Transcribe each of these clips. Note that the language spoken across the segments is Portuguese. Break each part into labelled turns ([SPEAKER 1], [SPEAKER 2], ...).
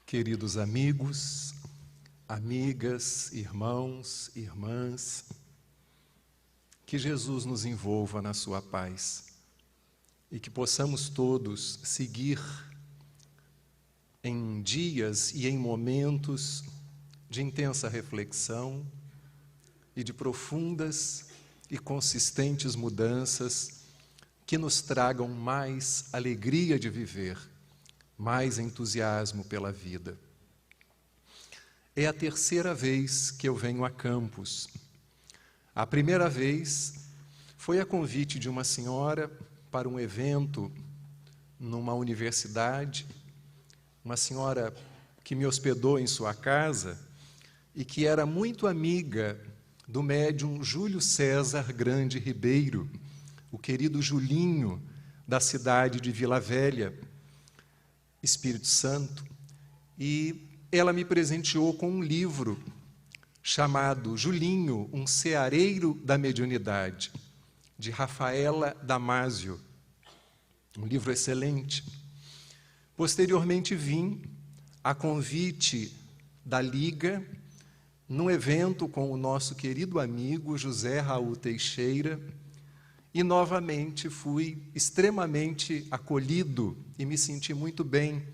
[SPEAKER 1] Queridos amigos, amigas, irmãos, irmãs, que Jesus nos envolva na sua paz e que possamos todos seguir em dias e em momentos de intensa reflexão e de profundas e consistentes mudanças que nos tragam mais alegria de viver, mais entusiasmo pela vida. É a terceira vez que eu venho a Campos. A primeira vez foi a convite de uma senhora para um evento numa universidade, uma senhora que me hospedou em sua casa e que era muito amiga do médium Júlio César Grande Ribeiro, o querido Julinho, da cidade de Vila Velha, Espírito Santo, e ela me presenteou com um livro chamado Julinho, um ceareiro da mediunidade, de Rafaela Damasio, um livro excelente. Posteriormente vim, a convite da Liga, num evento com o nosso querido amigo José Raul Teixeira, e novamente fui extremamente acolhido e me senti muito bem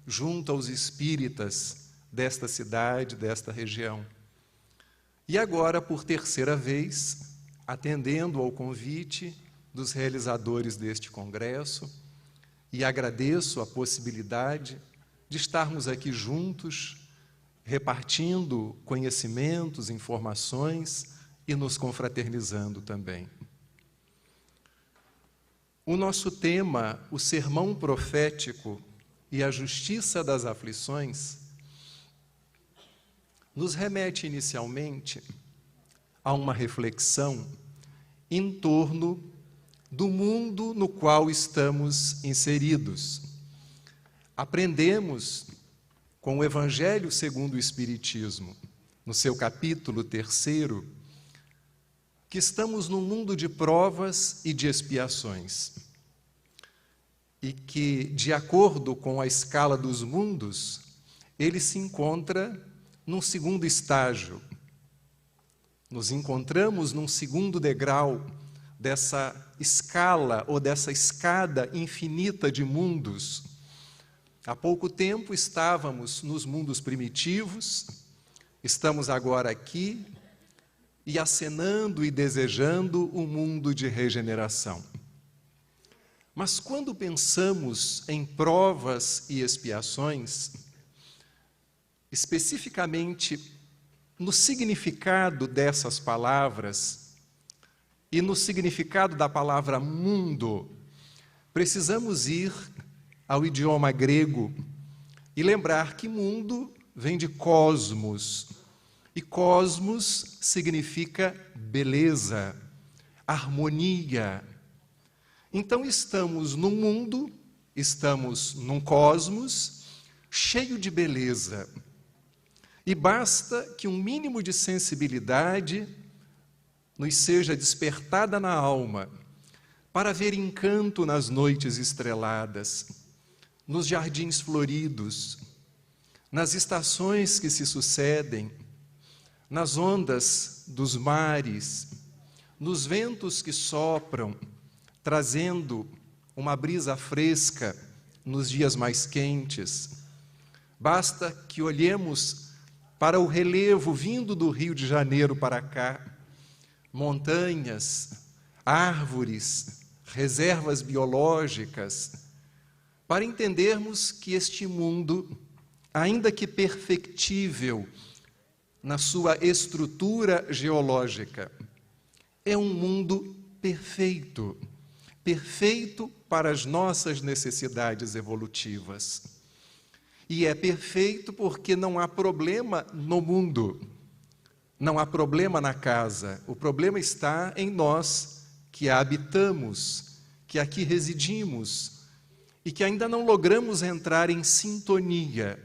[SPEAKER 1] junto aos espíritas desta cidade, desta região. E agora, por terceira vez, atendendo ao convite dos realizadores deste congresso, e agradeço a possibilidade de estarmos aqui juntos, repartindo conhecimentos, informações e nos confraternizando também. O nosso tema, o sermão profético e a justiça das aflições, nos remete inicialmente a uma reflexão em torno do mundo no qual estamos inseridos. Aprendemos com o Evangelho segundo o Espiritismo, no seu capítulo 3º, que estamos num mundo de provas e de expiações, e que, de acordo com a escala dos mundos, ele se encontra num segundo estágio. Nos encontramos num segundo degrau dessa escala ou dessa escada infinita de mundos. Há pouco tempo estávamos nos mundos primitivos, estamos agora aqui, e acenando e desejando um mundo de regeneração. Mas quando pensamos em provas e expiações, especificamente no significado dessas palavras e no significado da palavra mundo, precisamos ir ao idioma grego e lembrar que mundo vem de cosmos, e cosmos significa beleza, harmonia. Então estamos num mundo, estamos num cosmos cheio de beleza. E basta que um mínimo de sensibilidade nos seja despertada na alma para ver encanto nas noites estreladas, nos jardins floridos, nas estações que se sucedem, nas ondas dos mares, nos ventos que sopram, trazendo uma brisa fresca nos dias mais quentes. Basta que olhemos para o relevo vindo do Rio de Janeiro para cá, montanhas, árvores, reservas biológicas, para entendermos que este mundo, ainda que perfectível na sua estrutura geológica, é um mundo perfeito, perfeito para as nossas necessidades evolutivas. E é perfeito porque não há problema no mundo, não há problema na casa, o problema está em nós que a habitamos, que aqui residimos e que ainda não logramos entrar em sintonia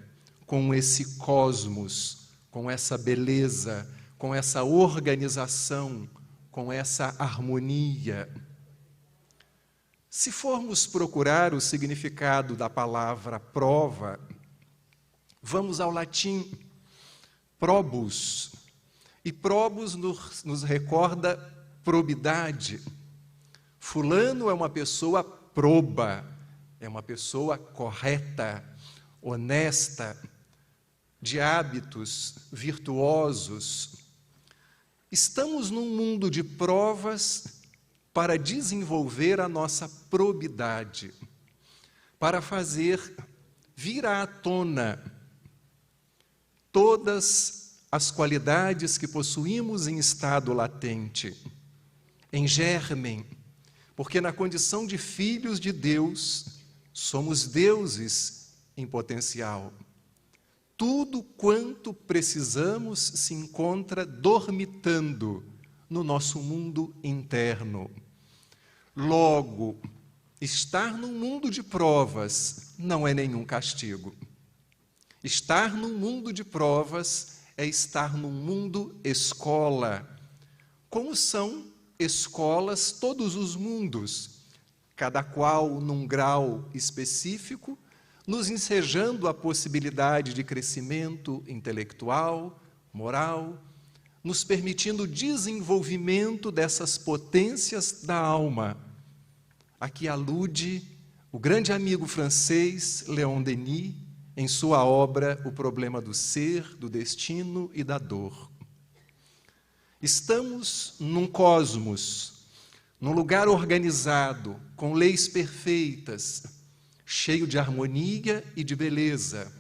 [SPEAKER 1] com esse cosmos, com essa beleza, com essa organização, com essa harmonia. Se formos procurar o significado da palavra prova, Vamos ao latim probus. E probus nos recorda probidade. Fulano é uma pessoa proba, é uma pessoa correta, honesta, de hábitos virtuosos. Estamos num mundo de provas para desenvolver a nossa probidade, para fazer vir à tona todas as qualidades que possuímos em estado latente, em germen, porque na condição de filhos de Deus, somos deuses em potencial. Tudo quanto precisamos se encontra dormitando no nosso mundo interno. Logo, estar num mundo de provas não é nenhum castigo. Estar num mundo de provas é estar num mundo escola. Como são escolas todos os mundos, cada qual num grau específico, nos ensejando a possibilidade de crescimento intelectual, moral, nos permitindo o desenvolvimento dessas potências da alma. Aqui alude o grande amigo francês Léon Denis, em sua obra O Problema do Ser, do Destino e da Dor. Estamos num cosmos, num lugar organizado, com leis perfeitas, cheio de harmonia e de beleza,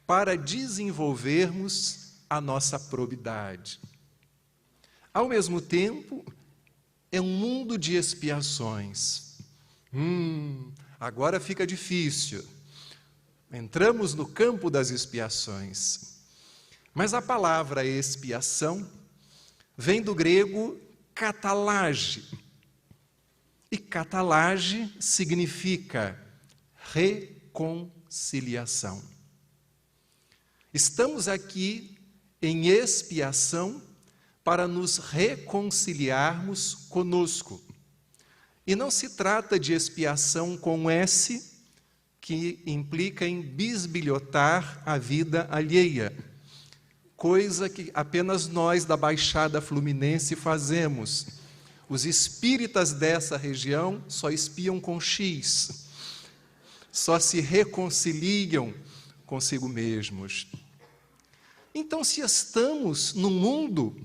[SPEAKER 1] para desenvolvermos a nossa probidade. Ao mesmo tempo, é um mundo de expiações. Agora fica difícil. Entramos no campo das expiações. Mas a palavra expiação vem do grego katalage. E katalage significa reconciliação. Estamos aqui em expiação para nos reconciliarmos conosco. E não se trata de expiação com S, que implica em bisbilhotar a vida alheia, coisa que apenas nós da Baixada Fluminense fazemos. Os espíritas dessa região só espiam com X, só se reconciliam consigo mesmos. Então, se estamos num mundo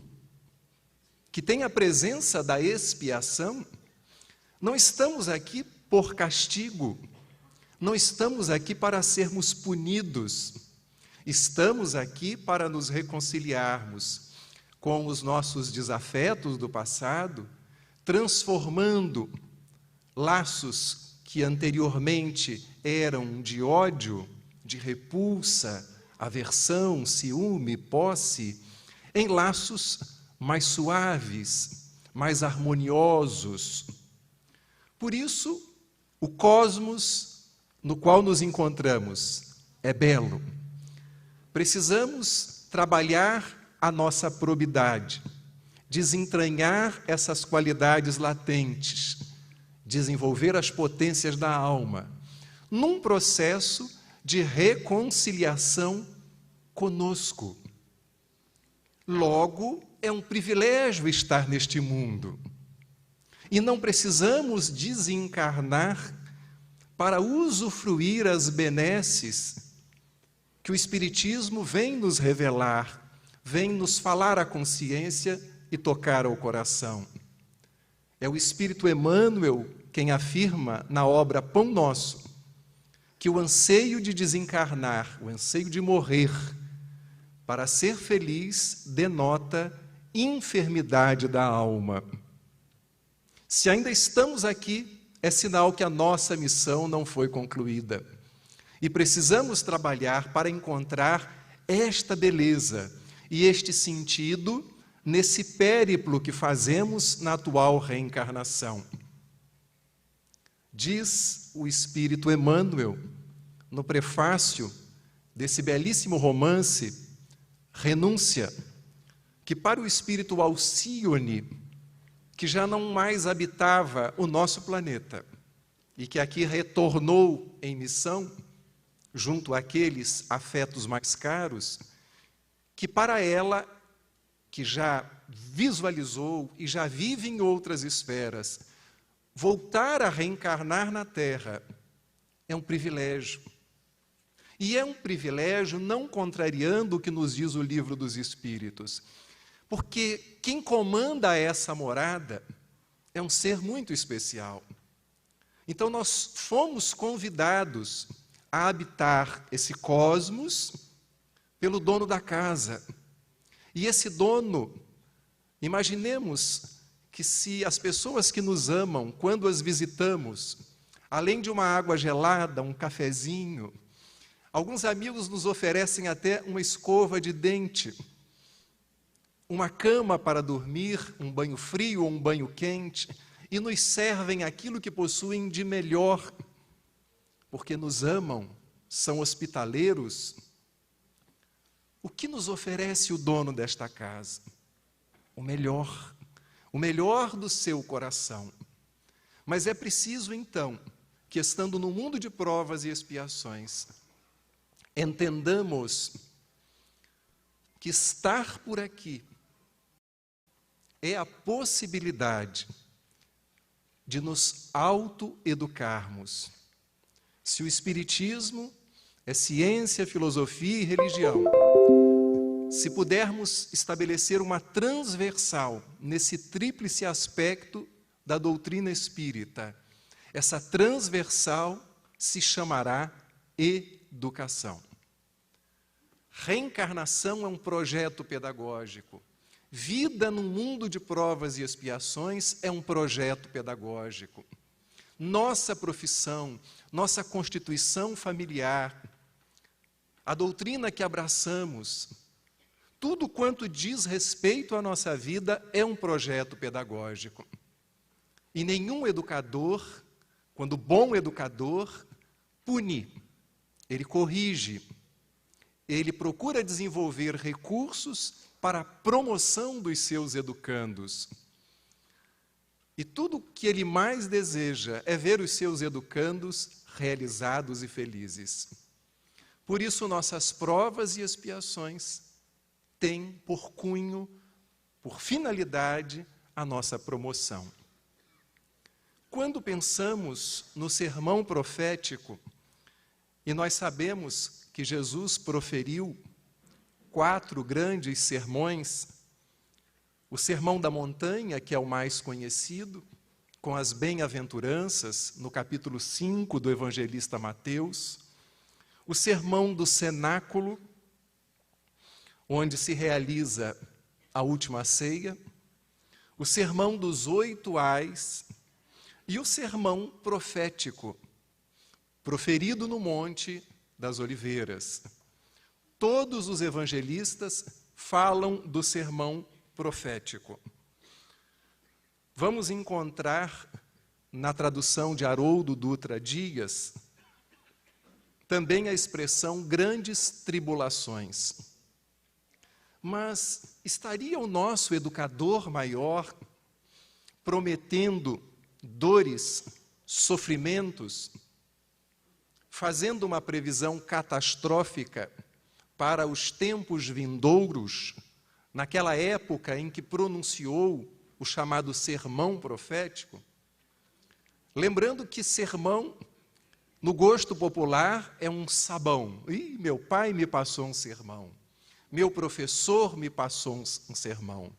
[SPEAKER 1] que tem a presença da expiação, não estamos aqui por castigo, não estamos aqui para sermos punidos, estamos aqui para nos reconciliarmos com os nossos desafetos do passado, transformando laços que anteriormente eram de ódio, de repulsa, aversão, ciúme, posse, em laços mais suaves, mais harmoniosos. Por isso, o cosmos no qual nos encontramos é belo. Precisamos trabalhar a nossa probidade, desentranhar essas qualidades latentes, desenvolver as potências da alma, num processo de reconciliação conosco. Logo, é um privilégio estar neste mundo. E não precisamos desencarnar para usufruir as benesses que o Espiritismo vem nos revelar, vem nos falar à consciência e tocar ao coração. É o Espírito Emmanuel quem afirma na obra Pão Nosso que o anseio de desencarnar, o anseio de morrer, para ser feliz, denota enfermidade da alma. Se ainda estamos aqui, é sinal que a nossa missão não foi concluída. E precisamos trabalhar para encontrar esta beleza e este sentido nesse périplo que fazemos na atual reencarnação. Diz o Espírito Emmanuel, no prefácio desse belíssimo romance, Renúncia, que para o Espírito Alcione, que já não mais habitava o nosso planeta e que aqui retornou em missão, junto àqueles afetos mais caros, que para ela, que já visualizou e já vive em outras esferas, voltar a reencarnar na Terra é um privilégio. E é um privilégio não contrariando o que nos diz o Livro dos Espíritos, porque quem comanda essa morada é um ser muito especial. Então nós fomos convidados a habitar esse cosmos pelo dono da casa. E esse dono, imaginemos que se as pessoas que nos amam, quando as visitamos, além de uma água gelada, um cafezinho, alguns amigos nos oferecem até uma escova de dente, uma cama para dormir, um banho frio ou um banho quente, e nos servem aquilo que possuem de melhor, porque nos amam, são hospitaleiros. O que nos oferece o dono desta casa? O melhor do seu coração. Mas é preciso, então, que estando no mundo de provas e expiações, entendamos que estar por aqui é a possibilidade de nos autoeducarmos. Se o Espiritismo é ciência, filosofia e religião, se pudermos estabelecer uma transversal nesse tríplice aspecto da doutrina espírita, essa transversal se chamará educação. Reencarnação é um projeto pedagógico. Vida no mundo de provas e expiações é um projeto pedagógico. Nossa profissão, nossa constituição familiar, a doutrina que abraçamos, tudo quanto diz respeito à nossa vida é um projeto pedagógico. E nenhum educador, quando bom educador, pune, ele corrige, ele procura desenvolver recursos para a promoção dos seus educandos. E tudo o que ele mais deseja é ver os seus educandos realizados e felizes. Por isso, nossas provas e expiações têm por cunho, por finalidade, a nossa promoção. Quando pensamos no sermão profético, e nós sabemos que Jesus proferiu 4 grandes sermões, o Sermão da Montanha, que é o mais conhecido, com as bem-aventuranças, no capítulo 5 do evangelista Mateus, o Sermão do Cenáculo, onde se realiza a última ceia, o Sermão dos 8 Ais e o Sermão profético, proferido no Monte das Oliveiras. Todos os evangelistas falam do sermão profético. Vamos encontrar, na tradução de Haroldo Dutra Dias, também a expressão grandes tribulações. Mas estaria o nosso educador maior prometendo dores, sofrimentos, fazendo uma previsão catastrófica para os tempos vindouros, naquela época em que pronunciou o chamado sermão profético? Lembrando que sermão, no gosto popular, é um sabão. Ih, meu pai me passou um sermão. Meu professor me passou um sermão.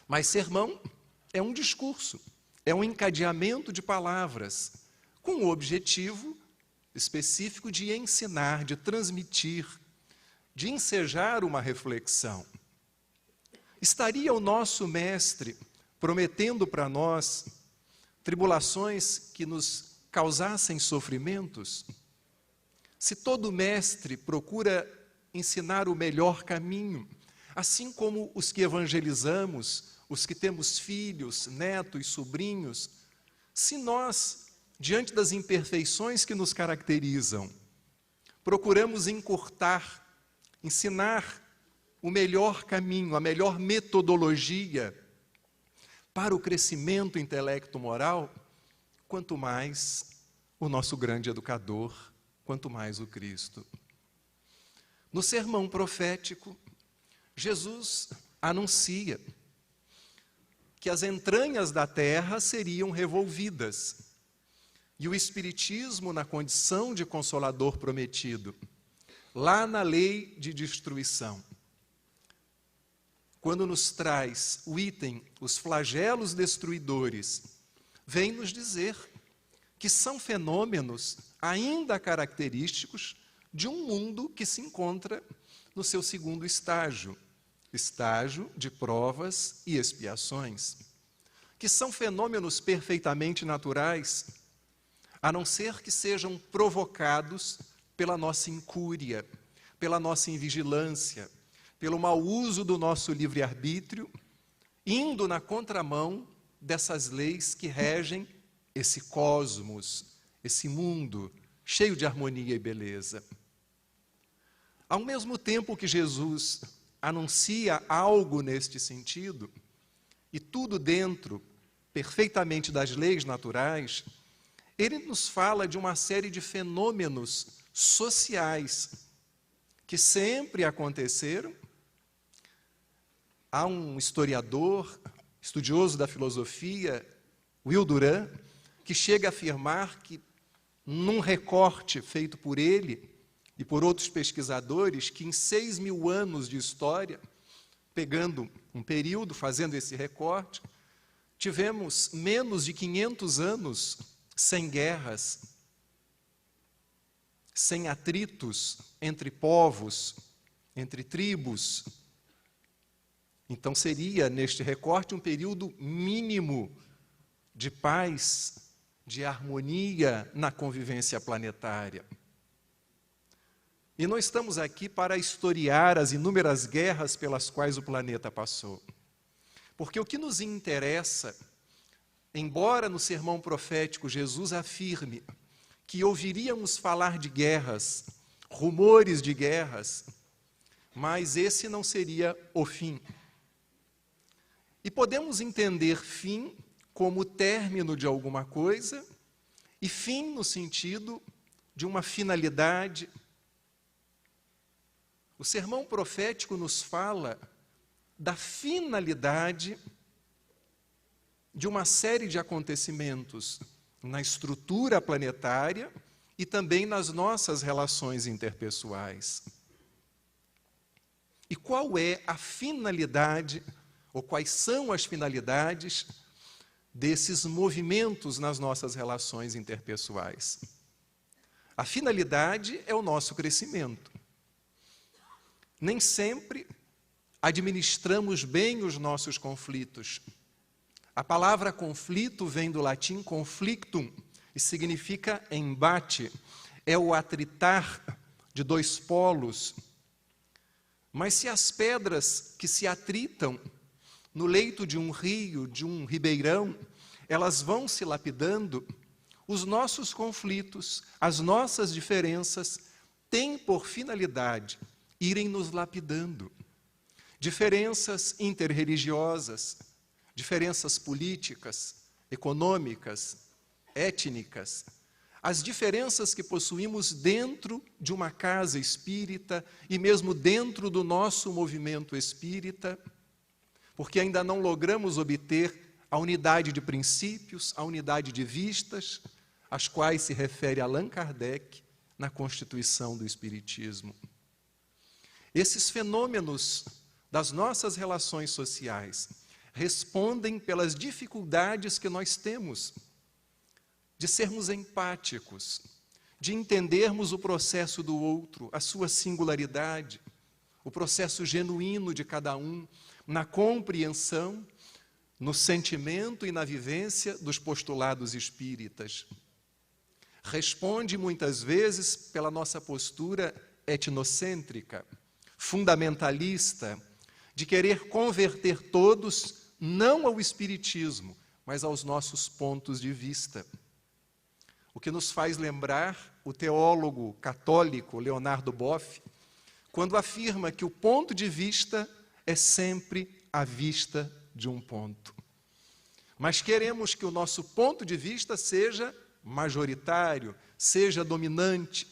[SPEAKER 1] Mas sermão é um discurso, é um encadeamento de palavras, com o objetivo específico de ensinar, de transmitir, de ensejar uma reflexão. Estaria o nosso mestre prometendo para nós tribulações que nos causassem sofrimentos? Se todo mestre procura ensinar o melhor caminho, assim como os que evangelizamos, os que temos filhos, netos, sobrinhos, se nós, diante das imperfeições que nos caracterizam, procuramos encurtar, ensinar o melhor caminho, a melhor metodologia para o crescimento intelecto-moral, quanto mais o nosso grande educador, quanto mais o Cristo. No sermão profético, Jesus anuncia que as entranhas da terra seriam revolvidas e o Espiritismo, na condição de Consolador prometido, lá na lei de destruição, quando nos traz o item, os flagelos destruidores, vem nos dizer que são fenômenos ainda característicos de um mundo que se encontra no seu segundo estágio, estágio de provas e expiações, que são fenômenos perfeitamente naturais, a não ser que sejam provocados pela nossa incúria, pela nossa invigilância, pelo mau uso do nosso livre-arbítrio, indo na contramão dessas leis que regem esse cosmos, esse mundo cheio de harmonia e beleza. Ao mesmo tempo que Jesus anuncia algo neste sentido, e tudo dentro perfeitamente das leis naturais, ele nos fala de uma série de fenômenos sociais que sempre aconteceram. Há um historiador, estudioso da filosofia, Will Durant, que chega a afirmar que, num recorte feito por ele e por outros pesquisadores, que em 6.000 anos de história, pegando um período, fazendo esse recorte, tivemos menos de 500 anos sem guerras, sem atritos entre povos, entre tribos. Então seria, neste recorte, um período mínimo de paz, de harmonia na convivência planetária. E não estamos aqui para historiar as inúmeras guerras pelas quais o planeta passou. Porque o que nos interessa, embora no sermão profético Jesus afirme que ouviríamos falar de guerras, rumores de guerras, mas esse não seria o fim. E podemos entender fim como término de alguma coisa e fim no sentido de uma finalidade. O sermão profético nos fala da finalidade de uma série de acontecimentos na estrutura planetária e também nas nossas relações interpessoais. E qual é a finalidade, ou quais são as finalidades desses movimentos nas nossas relações interpessoais? A finalidade é o nosso crescimento. Nem sempre administramos bem os nossos conflitos. A palavra conflito vem do latim conflictum e significa embate. É o atritar de dois polos. Mas se as pedras que se atritam no leito de um rio, de um ribeirão, elas vão se lapidando, os nossos conflitos, as nossas diferenças têm por finalidade irem nos lapidando. Diferenças interreligiosas, diferenças políticas, econômicas, étnicas, as diferenças que possuímos dentro de uma casa espírita e mesmo dentro do nosso movimento espírita, porque ainda não logramos obter a unidade de princípios, a unidade de vistas, às quais se refere Allan Kardec na Constituição do Espiritismo. Esses fenômenos das nossas relações sociais respondem pelas dificuldades que nós temos de sermos empáticos, de entendermos o processo do outro, a sua singularidade, o processo genuíno de cada um, na compreensão, no sentimento e na vivência dos postulados espíritas. Responde muitas vezes pela nossa postura etnocêntrica, fundamentalista, de querer converter todos não ao espiritismo, mas aos nossos pontos de vista. O que nos faz lembrar o teólogo católico Leonardo Boff, quando afirma que o ponto de vista é sempre a vista de um ponto. Mas queremos que o nosso ponto de vista seja majoritário, seja dominante,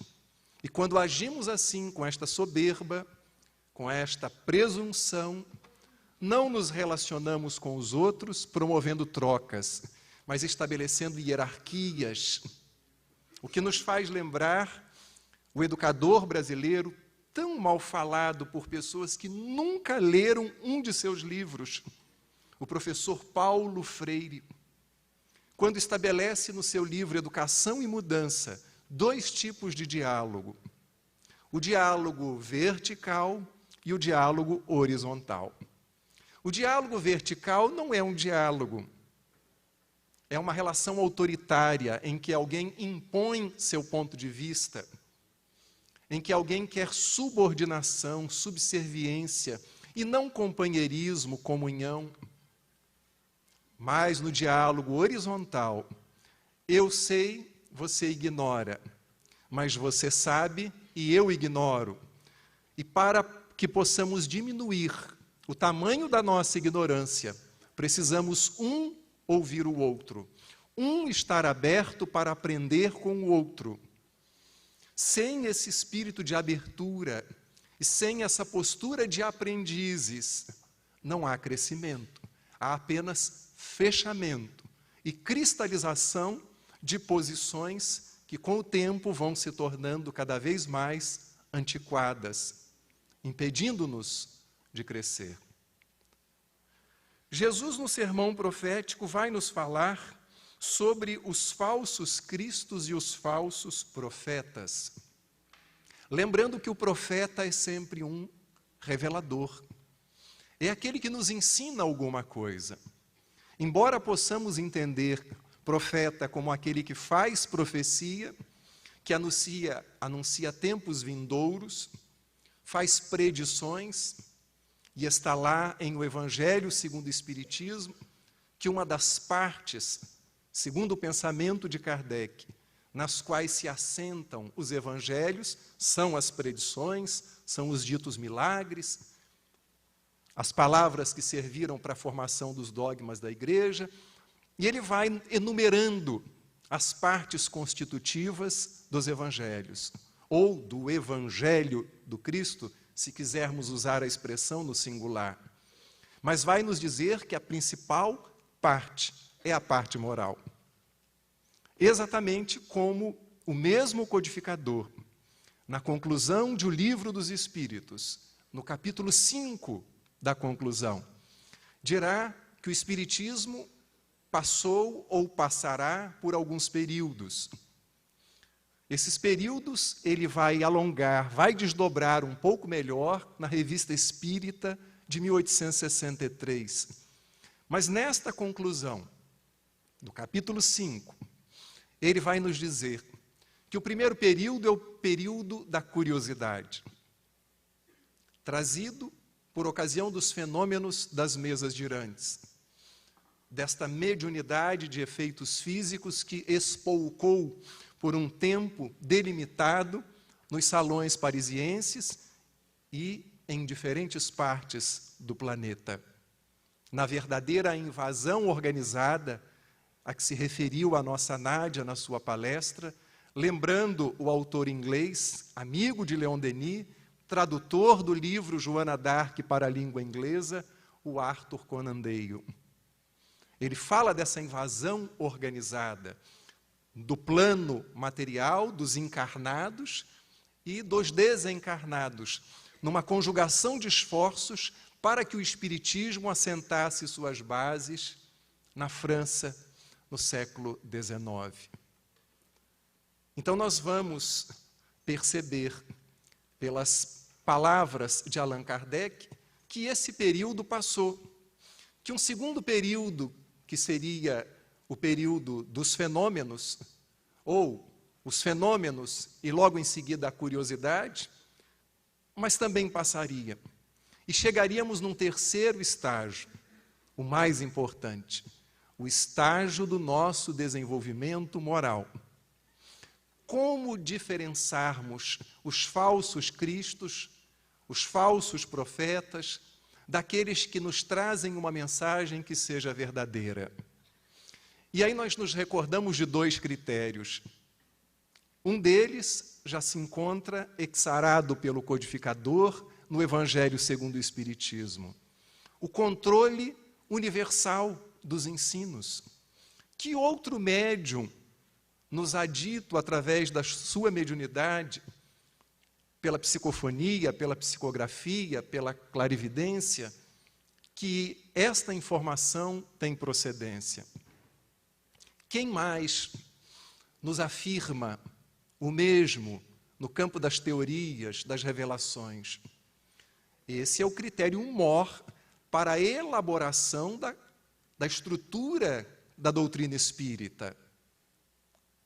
[SPEAKER 1] E quando agimos assim, com esta soberba, com esta presunção, não nos relacionamos com os outros promovendo trocas, mas estabelecendo hierarquias. O que nos faz lembrar o educador brasileiro, tão mal falado por pessoas que nunca leram um de seus livros, o professor Paulo Freire, quando estabelece no seu livro Educação e Mudança 2 tipos de diálogo: o diálogo vertical e o diálogo horizontal. O diálogo vertical não é um diálogo, é uma relação autoritária em que alguém impõe seu ponto de vista, em que alguém quer subordinação, subserviência e não companheirismo, comunhão. Mas no diálogo horizontal, eu sei, você ignora, mas você sabe e eu ignoro. E para que possamos diminuir o tamanho da nossa ignorância, precisamos um ouvir o outro, um estar aberto para aprender com o outro. Sem esse espírito de abertura e sem essa postura de aprendizes, não há crescimento, há apenas fechamento e cristalização de posições que com o tempo vão se tornando cada vez mais antiquadas, impedindo-nos de crescer. Jesus, no sermão profético, vai nos falar sobre os falsos cristos e os falsos profetas. Lembrando que o profeta é sempre um revelador. É aquele que nos ensina alguma coisa. Embora possamos entender profeta como aquele que faz profecia, que anuncia tempos vindouros, faz predições, e está lá em O Evangelho segundo o Espiritismo, que uma das partes, segundo o pensamento de Kardec, nas quais se assentam os evangelhos, são as predições, são os ditos milagres, as palavras que serviram para a formação dos dogmas da igreja, e ele vai enumerando as partes constitutivas dos evangelhos, ou do evangelho do Cristo, se quisermos usar a expressão no singular. Mas vai nos dizer que a principal parte é a parte moral. Exatamente como o mesmo codificador, na conclusão de O Livro dos Espíritos, no capítulo 5 da conclusão, dirá que o Espiritismo passou ou passará por alguns períodos. Esses períodos ele vai alongar, vai desdobrar um pouco melhor na Revista Espírita de 1863. Mas nesta conclusão, do capítulo 5, ele vai nos dizer que o primeiro período é o período da curiosidade, trazido por ocasião dos fenômenos das mesas girantes, desta mediunidade de efeitos físicos que espolcou por um tempo delimitado nos salões parisienses e em diferentes partes do planeta. Na verdadeira invasão organizada a que se referiu a nossa Nádia na sua palestra, lembrando o autor inglês, amigo de Leon Denis, tradutor do livro Joana d'Arc para a língua inglesa, o Arthur Conan Doyle. Ele fala dessa invasão organizada, do plano material, dos encarnados e dos desencarnados, numa conjugação de esforços para que o Espiritismo assentasse suas bases na França no século XIX. Então nós vamos perceber, pelas palavras de Allan Kardec, que esse período passou, que um segundo período, que seria o período dos fenômenos, ou os fenômenos e logo em seguida a curiosidade, mas também passaria. E chegaríamos num terceiro estágio, o mais importante, o estágio do nosso desenvolvimento moral. Como diferenciarmos os falsos cristos, os falsos profetas, daqueles que nos trazem uma mensagem que seja verdadeira? E aí nós nos recordamos de 2 critérios. Um deles já se encontra exarado pelo codificador no Evangelho segundo o Espiritismo. O controle universal dos ensinos. Que outro médium nos há dito, através da sua mediunidade, pela psicofonia, pela psicografia, pela clarividência, que esta informação tem procedência? Quem mais nos afirma o mesmo no campo das teorias, das revelações? Esse é o critério mor para a elaboração da estrutura da doutrina espírita.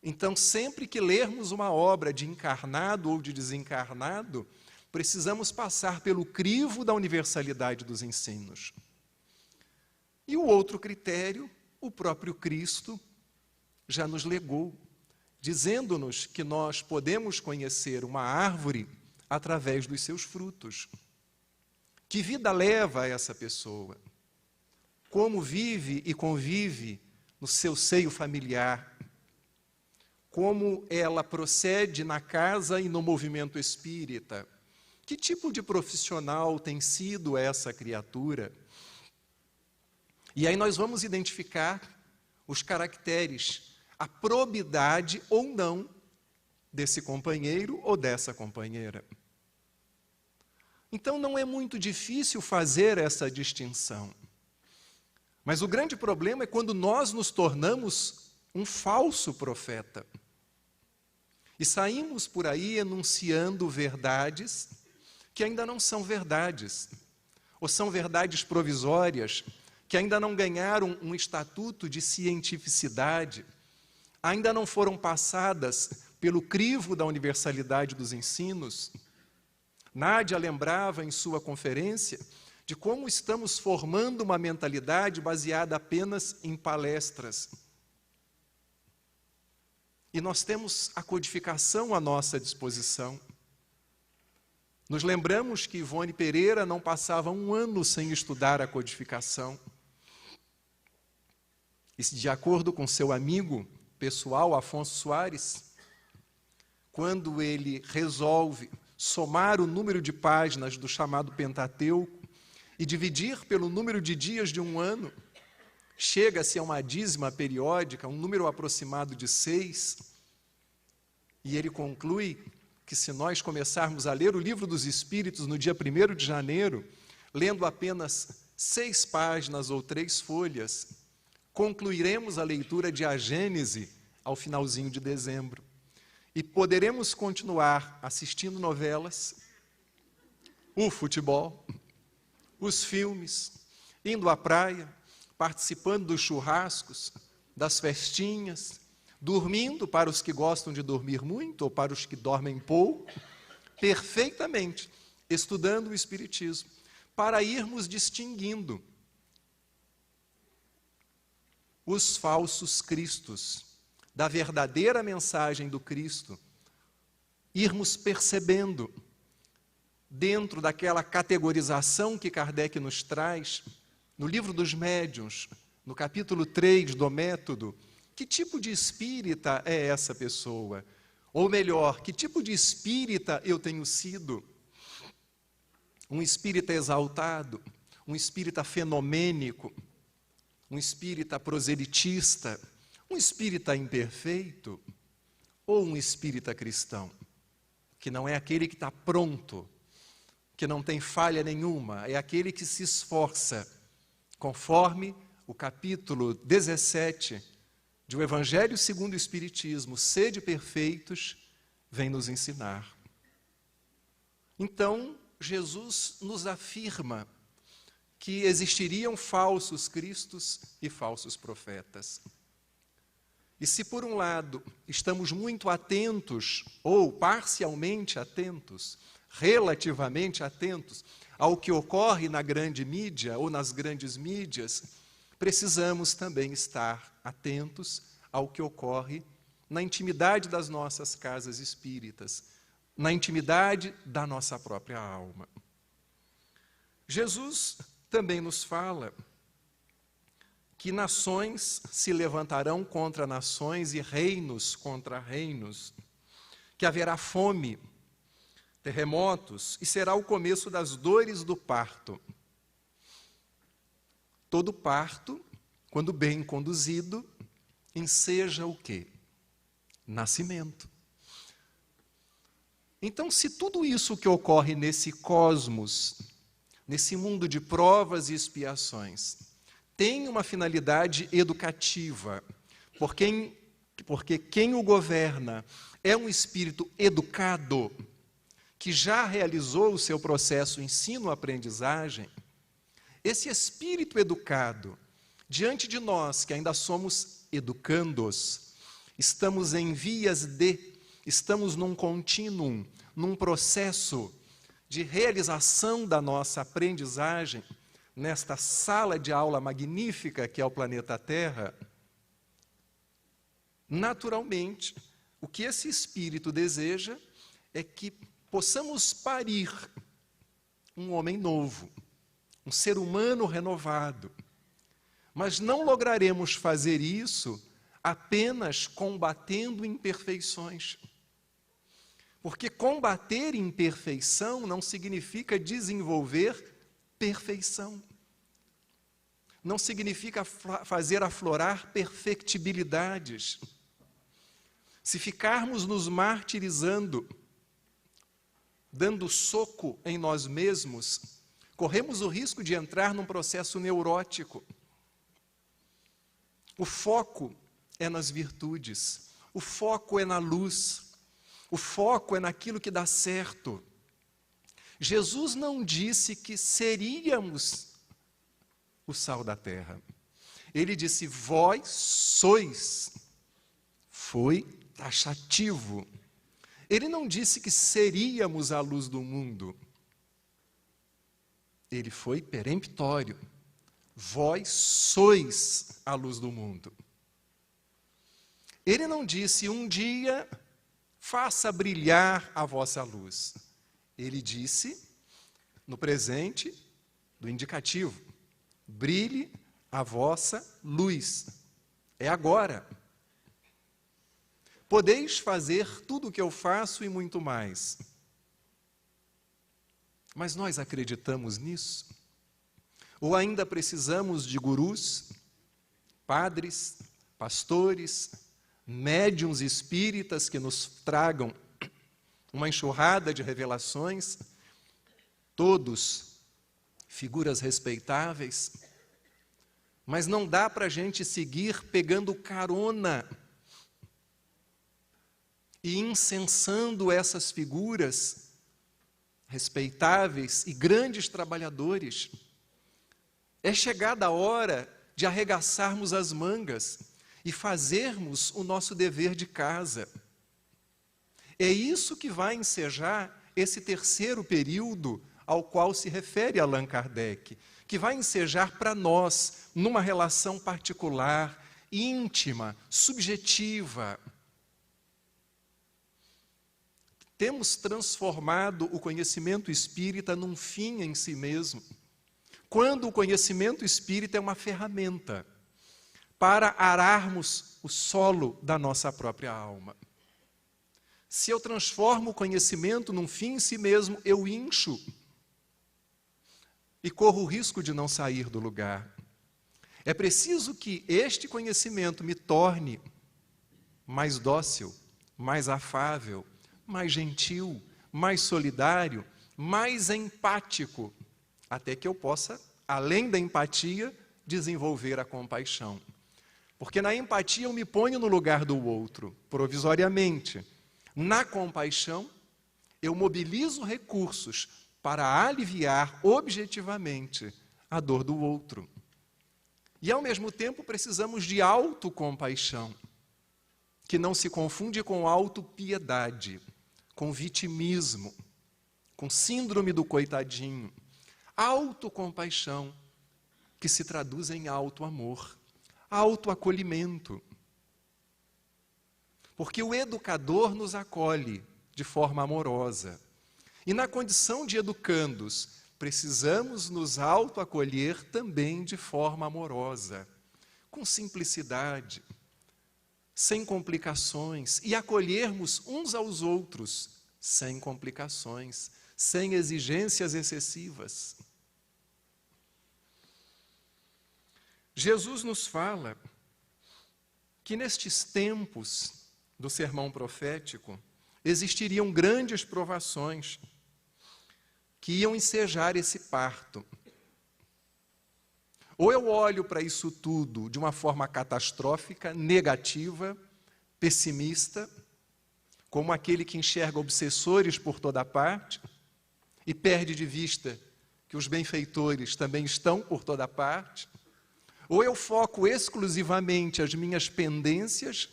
[SPEAKER 1] Então, sempre que lermos uma obra de encarnado ou de desencarnado, precisamos passar pelo crivo da universalidade dos ensinos. E o outro critério, o próprio Cristo já nos legou, dizendo-nos que nós podemos conhecer uma árvore através dos seus frutos. Que vida leva essa pessoa? Como vive e convive no seu seio familiar? Como ela procede na casa e no movimento espírita? Que tipo de profissional tem sido essa criatura? E aí nós vamos identificar os caracteres, a probidade ou não desse companheiro ou dessa companheira. Então não é muito difícil fazer essa distinção. Mas o grande problema é quando nós nos tornamos um falso profeta. E saímos por aí enunciando verdades que ainda não são verdades, ou são verdades provisórias, que ainda não ganharam um estatuto de cientificidade, ainda não foram passadas pelo crivo da universalidade dos ensinos. Nádia lembrava em sua conferência de como estamos formando uma mentalidade baseada apenas em palestras. E nós temos a codificação à nossa disposição. Nos lembramos que Ivone Pereira não passava um ano sem estudar a codificação. E de acordo com seu amigo pessoal, Afonso Soares, quando ele resolve somar o número de páginas do chamado Pentateuco e dividir pelo número de dias de um ano, chega-se a uma dízima periódica, um número aproximado de 6, e ele conclui que se nós começarmos a ler o Livro dos Espíritos no dia 1º de janeiro, lendo apenas 6 páginas ou 3 folhas, concluiremos a leitura de A Gênese ao finalzinho de dezembro. E poderemos continuar assistindo novelas, o futebol, os filmes, indo à praia, participando dos churrascos, das festinhas, dormindo para os que gostam de dormir muito ou para os que dormem pouco, perfeitamente, estudando o Espiritismo, para irmos distinguindo os falsos cristos da verdadeira mensagem do Cristo, irmos percebendo, dentro daquela categorização que Kardec nos traz, no Livro dos Médiuns, no capítulo 3 do Método, que tipo de espírita é essa pessoa? Ou melhor, que tipo de espírita eu tenho sido? Um espírita exaltado, um espírita fenomênico, um espírita proselitista, um espírita imperfeito ou um espírita cristão, que não é aquele que está pronto, que não tem falha nenhuma, é aquele que se esforça, conforme o capítulo 17 de O Evangelho segundo o Espiritismo, sede perfeitos, vem nos ensinar. Então, Jesus nos afirma que existiriam falsos cristos e falsos profetas. E se, por um lado, estamos muito atentos, ou parcialmente atentos, relativamente atentos, ao que ocorre na grande mídia ou nas grandes mídias, precisamos também estar atentos ao que ocorre na intimidade das nossas casas espíritas, na intimidade da nossa própria alma. Jesus também nos fala que nações se levantarão contra nações e reinos contra reinos. que haverá fome, terremotos, e será o começo das dores do parto. Todo parto, quando bem conduzido, enseja o quê? Nascimento. Então, se tudo isso que ocorre nesse cosmos, nesse mundo de provas e expiações, tem uma finalidade educativa, porque quem o governa é um espírito educado, que já realizou o seu processo ensino-aprendizagem, esse espírito educado, diante de nós, que ainda somos educandos, estamos em vias de, estamos num contínuo, num processo de realização da nossa aprendizagem, nesta sala de aula magnífica que é o planeta Terra, naturalmente, o que esse espírito deseja é que possamos parir um homem novo, um ser humano renovado. Mas não lograremos fazer isso apenas combatendo imperfeições. Porque combater imperfeição não significa desenvolver perfeição. Não significa fazer aflorar perfectibilidades. Se ficarmos nos martirizando, dando soco em nós mesmos, corremos o risco de entrar num processo neurótico. O foco é nas virtudes, o foco é na luz, o foco é naquilo que dá certo. Jesus não disse que seríamos o sal da terra. Ele disse, vós sois. Foi taxativo. Ele não disse que seríamos a luz do mundo. Ele foi peremptório. Vós sois a luz do mundo. Ele não disse, um dia, faça brilhar a vossa luz. Ele disse, no presente, do indicativo, brilhe a vossa luz. É agora. Podeis fazer tudo o que eu faço e muito mais. Mas nós acreditamos nisso? Ou ainda precisamos de gurus, padres, pastores, médiuns espíritas que nos tragam uma enxurrada de revelações, todos figuras respeitáveis, mas não dá para a gente seguir pegando carona e incensando essas figuras respeitáveis e grandes trabalhadores. É chegada a hora de arregaçarmos as mangas e fazermos o nosso dever de casa. É isso que vai ensejar esse terceiro período ao qual se refere Allan Kardec, que vai ensejar para nós, numa relação particular, íntima, subjetiva. Temos transformado o conhecimento espírita num fim em si mesmo, quando o conhecimento espírita é uma ferramenta para ararmos o solo da nossa própria alma. Se eu transformo o conhecimento num fim em si mesmo, eu incho e corro o risco de não sair do lugar. É preciso que este conhecimento me torne mais dócil, mais afável, mais gentil, mais solidário, mais empático, até que eu possa, além da empatia, desenvolver a compaixão. Porque na empatia eu me ponho no lugar do outro, provisoriamente. Na compaixão, eu mobilizo recursos para aliviar objetivamente a dor do outro. E, ao mesmo tempo, precisamos de autocompaixão, que não se confunde com autopiedade, com vitimismo, com síndrome do coitadinho. Autocompaixão, que se traduz em autoamor, autoacolhimento. Porque o educador nos acolhe de forma amorosa. E na condição de educandos, precisamos nos autoacolher também de forma amorosa, com simplicidade, sem complicações, e acolhermos uns aos outros sem complicações, sem exigências excessivas. Jesus nos fala que nestes tempos do sermão profético existiriam grandes provações que iam ensejar esse parto. Ou eu olho para isso tudo de uma forma catastrófica, negativa, pessimista, como aquele que enxerga obsessores por toda parte e perde de vista que os benfeitores também estão por toda parte. Ou eu foco exclusivamente as minhas pendências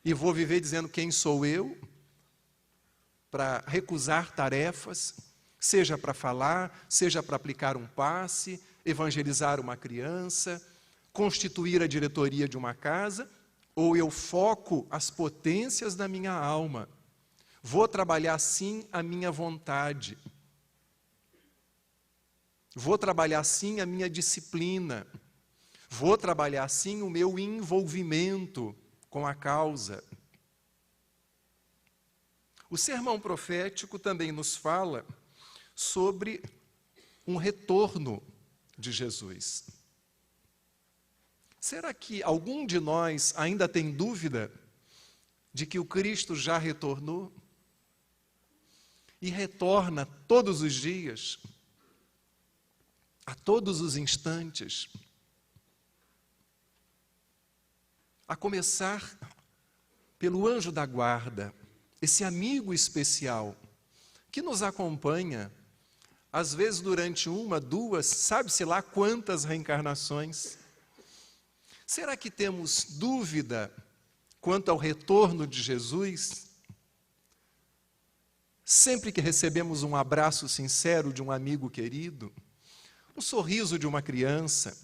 [SPEAKER 1] e vou viver dizendo quem sou eu, para recusar tarefas, seja para falar, seja para aplicar um passe, evangelizar uma criança, constituir a diretoria de uma casa, ou eu foco as potências da minha alma. Vou trabalhar sim a minha vontade. Vou trabalhar sim a minha disciplina. Vou trabalhar sim o meu envolvimento com a causa. O sermão profético também nos fala sobre um retorno de Jesus. Será que algum de nós ainda tem dúvida de que o Cristo já retornou? E retorna todos os dias, a todos os instantes, a começar pelo anjo da guarda, esse amigo especial que nos acompanha, às vezes durante uma, duas, sabe-se lá quantas reencarnações. Será que temos dúvida quanto ao retorno de Jesus? Sempre que recebemos um abraço sincero de um amigo querido, um sorriso de uma criança,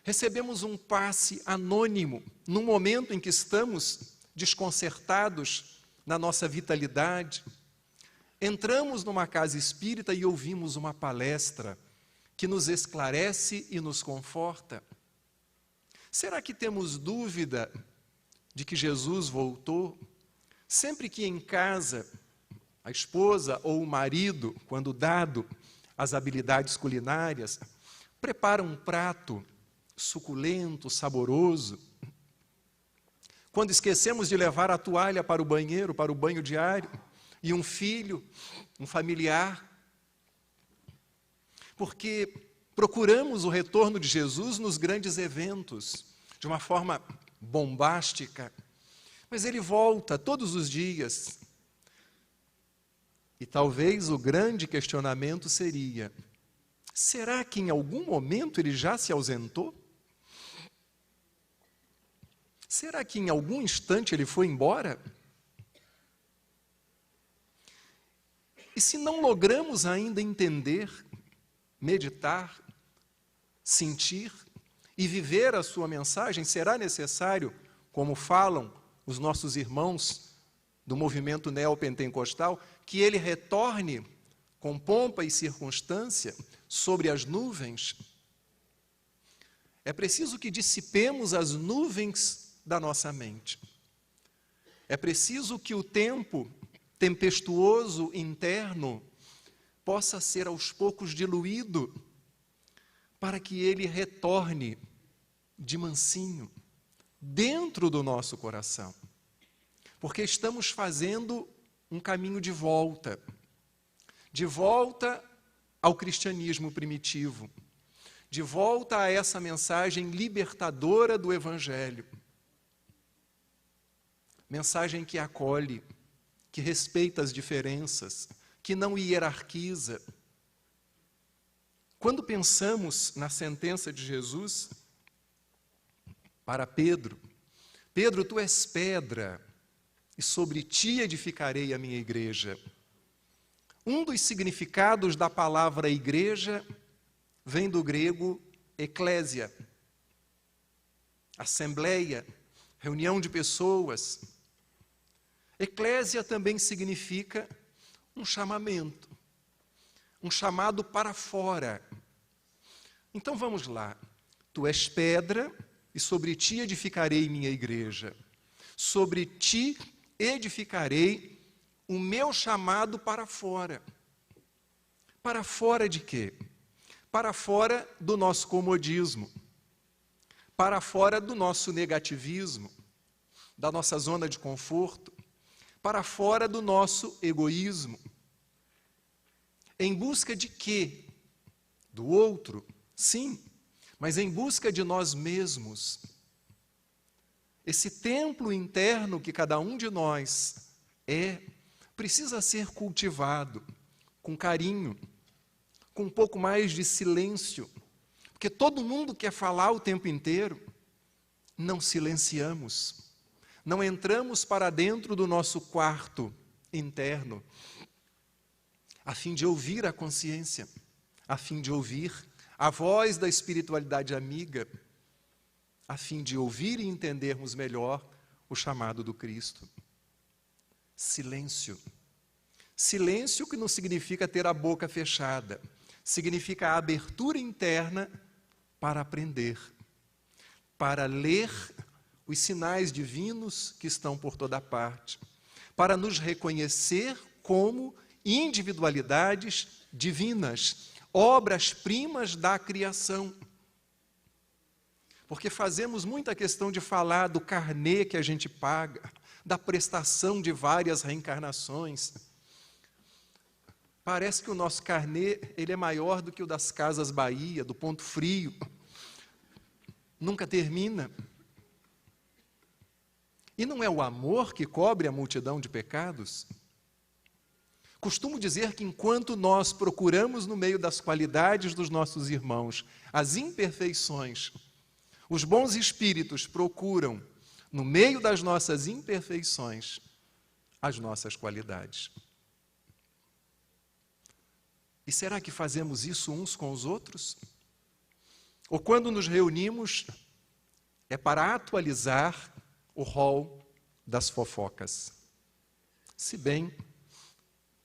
[SPEAKER 1] recebemos um passe anônimo num momento em que estamos desconcertados na nossa vitalidade, entramos numa casa espírita e ouvimos uma palestra que nos esclarece e nos conforta. Será que temos dúvida de que Jesus voltou? Sempre que em casa, a esposa ou o marido, quando dado as habilidades culinárias, prepara um prato suculento, saboroso, quando esquecemos de levar a toalha para o banheiro, para o banho diário, e um filho, um familiar, porque procuramos o retorno de Jesus nos grandes eventos, de uma forma bombástica, mas ele volta todos os dias. E talvez o grande questionamento seria: será que em algum momento ele já se ausentou? Será que em algum instante ele foi embora? E se não logramos ainda entender, meditar, sentir e viver a sua mensagem, será necessário, como falam os nossos irmãos do movimento neopentecostal, que ele retorne com pompa e circunstância sobre as nuvens? É preciso que dissipemos as nuvens da nossa mente. É preciso que o tempo tempestuoso interno possa ser aos poucos diluído para que ele retorne de mansinho dentro do nosso coração. Porque estamos fazendo um caminho de volta ao cristianismo primitivo, de volta a essa mensagem libertadora do Evangelho. Mensagem que acolhe, que respeita as diferenças, que não hierarquiza. Quando pensamos na sentença de Jesus para Pedro, Pedro, tu és pedra, e sobre ti edificarei a minha igreja. Um dos significados da palavra igreja vem do grego eclésia, assembleia, reunião de pessoas. Eclésia também significa um chamamento, um chamado para fora. Então vamos lá. Tu és pedra, e sobre ti edificarei minha igreja. sobre ti edificarei o meu chamado para fora. Para fora de quê? Para fora do nosso comodismo, para fora do nosso negativismo, da nossa zona de conforto, para fora do nosso egoísmo. Em busca de quê? Do outro, sim, mas em busca de nós mesmos. Esse templo interno que cada um de nós precisa ser cultivado com carinho, com um pouco mais de silêncio, porque todo mundo quer falar o tempo inteiro. Não silenciamos, não entramos para dentro do nosso quarto interno, a fim de ouvir a consciência, a fim de ouvir a voz da espiritualidade amiga, a fim de ouvir e entendermos melhor o chamado do Cristo. Silêncio. Silêncio que não significa ter a boca fechada, significa a abertura interna para aprender, para ler os sinais divinos que estão por toda parte, para nos reconhecer como individualidades divinas, obras-primas da criação. Porque fazemos muita questão de falar do carnê que a gente paga, da prestação de várias reencarnações. Parece que o nosso carnê, ele é maior do que o das Casas Bahia, do Ponto Frio. Nunca termina. E não é o amor que cobre a multidão de pecados? Costumo dizer que enquanto nós procuramos no meio das qualidades dos nossos irmãos as imperfeições, os bons espíritos procuram, no meio das nossas imperfeições, as nossas qualidades. E será que fazemos isso uns com os outros? Ou quando nos reunimos, é para atualizar o rol das fofocas? Se bem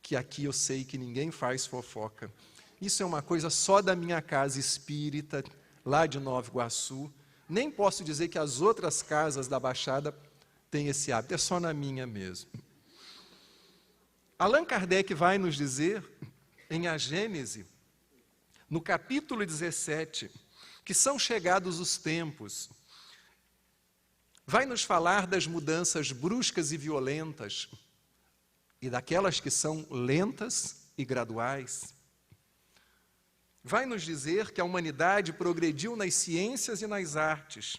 [SPEAKER 1] que aqui eu sei que ninguém faz fofoca. Isso é uma coisa só da minha casa espírita, lá de Nova Iguaçu. Nem posso dizer que as outras casas da Baixada têm esse hábito, é só na minha mesmo. Allan Kardec vai nos dizer, em A Gênese, no capítulo 17, que são chegados os tempos. Vai nos falar das mudanças bruscas e violentas, e daquelas que são lentas e graduais. Vai nos dizer que a humanidade progrediu nas ciências e nas artes,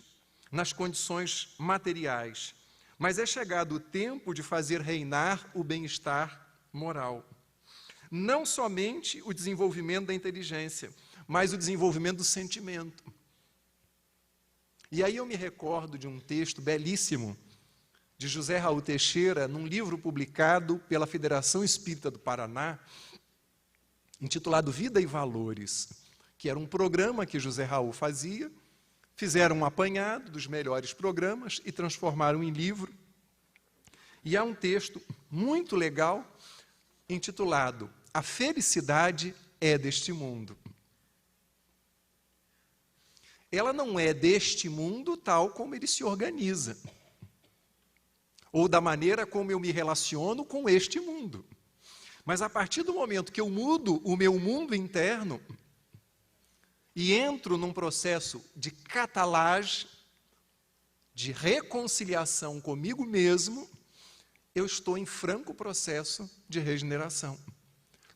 [SPEAKER 1] nas condições materiais, mas é chegado o tempo de fazer reinar o bem-estar moral. Não somente o desenvolvimento da inteligência, mas o desenvolvimento do sentimento. E aí eu me recordo de um texto belíssimo de José Raul Teixeira, num livro publicado pela Federação Espírita do Paraná, intitulado Vida e Valores, que era um programa que José Raul fazia, fizeram um apanhado dos melhores programas e transformaram em livro. E há um texto muito legal, intitulado A Felicidade é deste Mundo. Ela não é deste mundo tal como ele se organiza, ou da maneira como eu me relaciono com este mundo. Mas a partir do momento que eu mudo o meu mundo interno e entro num processo de catalagem, de reconciliação comigo mesmo, eu estou em franco processo de regeneração.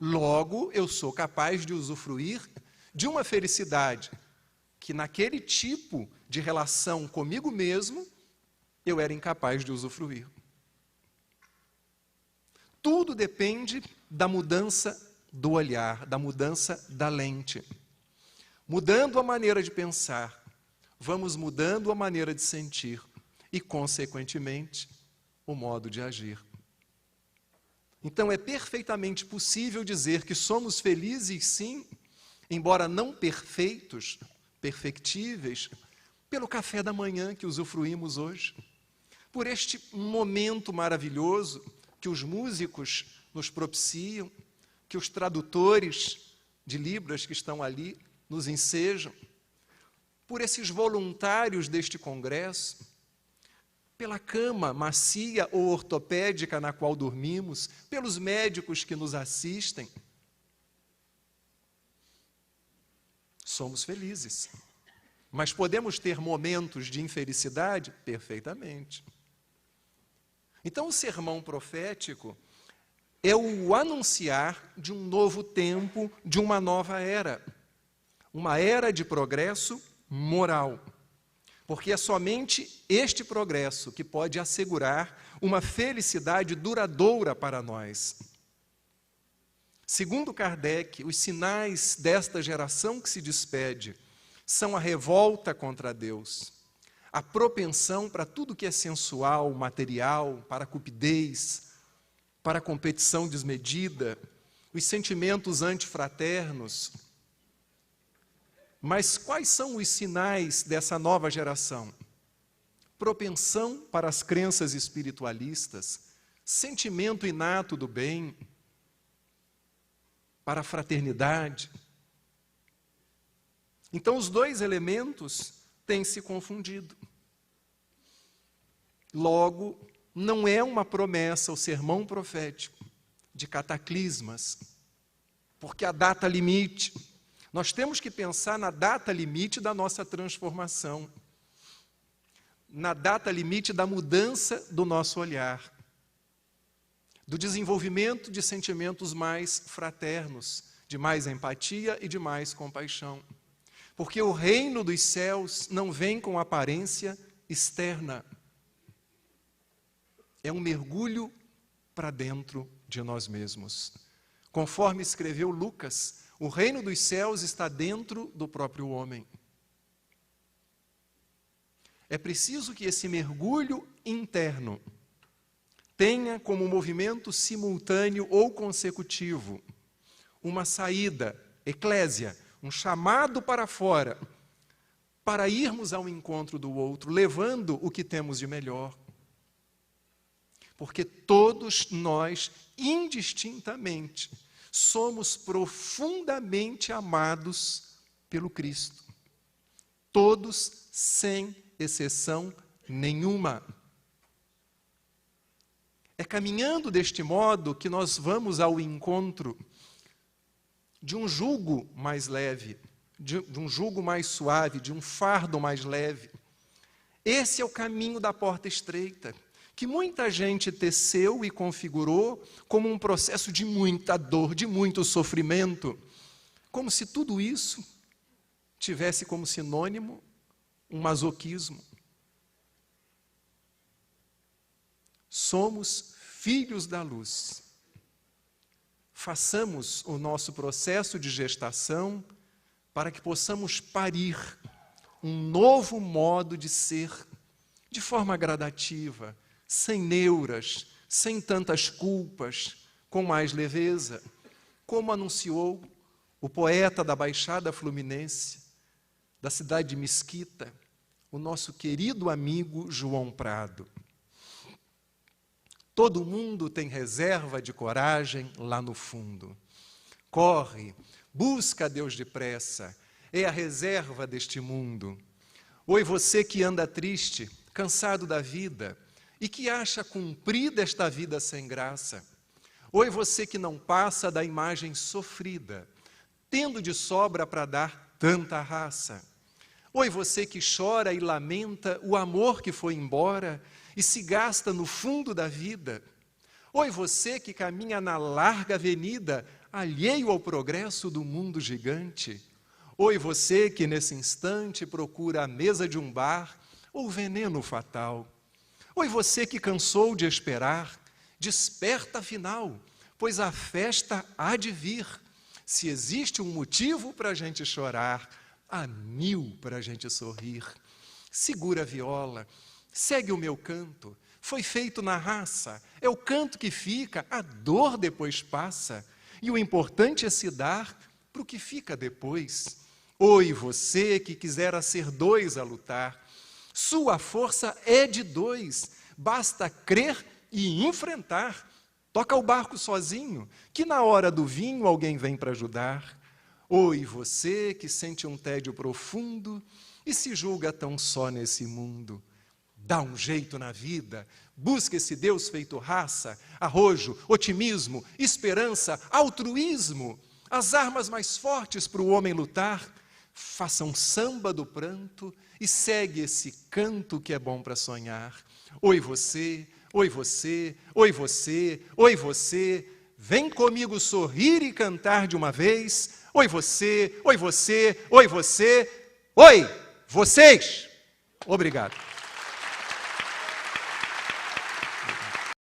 [SPEAKER 1] Logo, eu sou capaz de usufruir de uma felicidade que naquele tipo de relação comigo mesmo, eu era incapaz de usufruir. Tudo depende da mudança do olhar, da mudança da lente. Mudando a maneira de pensar, vamos mudando a maneira de sentir e, consequentemente, o modo de agir. Então, é perfeitamente possível dizer que somos felizes, sim, embora não perfeitos, perfectíveis, pelo café da manhã que usufruímos hoje, por este momento maravilhoso que os músicos nos propiciam, que os tradutores de Libras que estão ali nos ensejam, por esses voluntários deste congresso, pela cama macia ou ortopédica na qual dormimos, pelos médicos que nos assistem. Somos felizes. Mas podemos ter momentos de infelicidade? Perfeitamente. Então, o sermão profético é o anunciar de um novo tempo, de uma nova era. Uma era de progresso moral. Porque é somente este progresso que pode assegurar uma felicidade duradoura para nós. Segundo Kardec, os sinais desta geração que se despede são a revolta contra Deus, a propensão para tudo que é sensual, material, para a cupidez, para a competição desmedida, os sentimentos antifraternos. Mas quais são os sinais dessa nova geração? Propensão para as crenças espiritualistas, sentimento inato do bem, para a fraternidade. Então, os dois elementos têm se confundido. Logo, não é uma promessa o sermão profético de cataclismas, porque a data limite, nós temos que pensar na data limite da nossa transformação, na data limite da mudança do nosso olhar, do desenvolvimento de sentimentos mais fraternos, de mais empatia e de mais compaixão. Porque o reino dos céus não vem com aparência externa. É um mergulho para dentro de nós mesmos. Conforme escreveu Lucas, o reino dos céus está dentro do próprio homem. É preciso que esse mergulho interno tenha como movimento simultâneo ou consecutivo uma saída, eclésia, um chamado para fora, para irmos ao encontro do outro, levando o que temos de melhor. Porque todos nós, indistintamente, somos profundamente amados pelo Cristo. Todos, sem exceção nenhuma. É caminhando deste modo que nós vamos ao encontro de um jugo mais leve, de um jugo mais suave, de um fardo mais leve. Esse é o caminho da porta estreita, que muita gente teceu e configurou como um processo de muita dor, de muito sofrimento, como se tudo isso tivesse como sinônimo um masoquismo. Somos filhos da luz. Façamos o nosso processo de gestação para que possamos parir um novo modo de ser, de forma gradativa, sem neuras, sem tantas culpas, com mais leveza, como anunciou o poeta da Baixada Fluminense, da cidade de Mesquita, o nosso querido amigo João Prado. Todo mundo tem reserva de coragem lá no fundo. Corre, busca a Deus depressa, é a reserva deste mundo. Oi, você que anda triste, cansado da vida, e que acha cumprida esta vida sem graça. Oi, você que não passa da imagem sofrida, tendo de sobra para dar tanta raça. Oi, você que chora e lamenta o amor que foi embora e se gasta no fundo da vida. Oi, você que caminha na larga avenida, alheio ao progresso do mundo gigante. Oi, você que nesse instante procura a mesa de um bar ou veneno fatal. Oi, você que cansou de esperar, desperta afinal, pois a festa há de vir. Se existe um motivo para a gente chorar, há 1000 para a gente sorrir. Segura a viola, segue o meu canto, foi feito na raça, é o canto que fica, a dor depois passa, e o importante é se dar para o que fica depois. Oi, você que quisera ser 2 a lutar, sua força é de 2, basta crer e enfrentar. Toca o barco sozinho, que na hora do vinho alguém vem para ajudar. Oi, você que sente um tédio profundo e se julga tão só nesse mundo, Dá um jeito na vida, busca esse Deus feito raça, arrojo, otimismo, esperança, altruísmo, as armas mais fortes para o homem lutar. Faça um samba do pranto e segue esse canto que é bom para sonhar. Oi você, oi você, oi você, oi você, vem comigo sorrir e cantar de uma vez. Oi você, oi você, oi você, oi vocês. Obrigado.